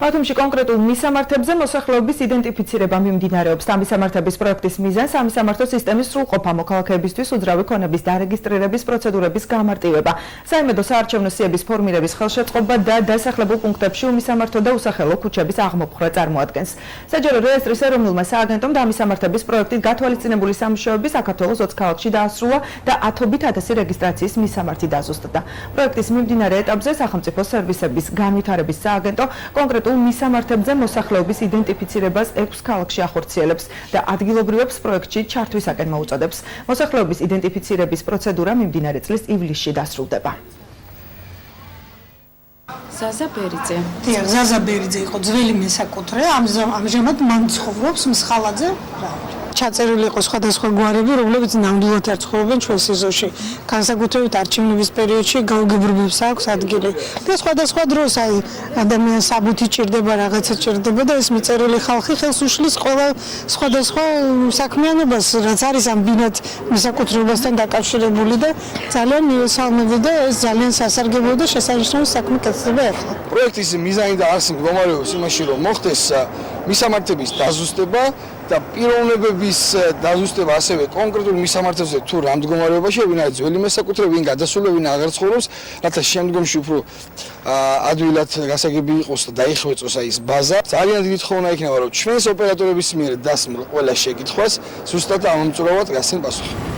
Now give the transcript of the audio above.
ბათუმში კონკრეტულ მისამართებზე მოსახლეობის იდენტიფიცირება მიმდინარეობს. მისამართების პროექტის მიზანს სამისამართო სისტემის სრულყოფა, მოქალაქეებისთვის უძრავი ქონების დარეგისტრირების პროცედურების გამარტივება, საიმედო საარჩევნო სიების ფორმირების ხელშეწყობა და დასახლებულ პუნქტებში უმისამართო და უსახელო ქუჩების აღმოფხვრა წარმოადგენს. საჯარო რეესტრის ეროვნულმა სააგენტომ დამისამართების პროექტით გათვალისწინებული სამუშაოები საქართველოს 20 ქალაქში დაასრულა და 10,000 რეგისტრაციის მისამართი დაზუსტდა. პროექტის მიმდინარე ეტაპზე სახელმწიფო სერვისების განვითარების სააგენტო კონკრეტულ მისამართებზე მოსახლეობის იდენტიფიცირებას 6 ქალაქში ახორციელებს და ადგილობრივებს პროექტში ჩართვისაკენ მოუწოდებს. მოსახლეობის იდენტიფიცირების პროცედურა მიმდინარე წლის ივლისში დასრულდება. ზაზა ბერიძე. ზაზა ბერიძე იყო ძველი მესაკუთრე, ამჟამად მან ცხოვრობს მსხალაძე. ჩაწერილი იყო სხვადასხვა გვარები, რომლებიც ნამდვილად არ ცხოვრობენ ჩვენ სიზოში. განსაკუთრებით არჩევნების პერიოდში გაუგებრობებს აქვს ადგილი. და სხვადასხვა დროს ადამიანს საბუთი ჭირდება, რაღაცა ჭირდება და ეს მიწერილი ხალხი ხელს უშლის ყველა სხვადასხვა საქმიანობას, რაც არის ამ ბინად მესაკუთრეობასთან დაკავშირებული და ძალიან მიესალმები და ეს ძალიან სასარგებლო და შესანიშნავი საქმე კეთდება ახლა. პროექტის მიზანი და არსი მდგომარეობს იმაში, რომ მოხდეს მისამართების დაზუსტება და პიროვნებების დაზუსტება ასევე კონკრეტულ მისამართებზე თუ რა მდგომარეობაში, ვინ არის ძველი მესაკუთრე, ვინ გადასული, ვინ აღარ ცხოვრობს, რათა შემდგომში უფრო ადვილად გასაგები იყოს და დაიხვეწოს ის ბაზა. ძალიან დიდი თხოვნა იქნება, რომ ჩვენს ოპერატორების მიერ დასმულ ყველა შეკითხვას ზუსტად ამომწურავად გასცენ პასუხი.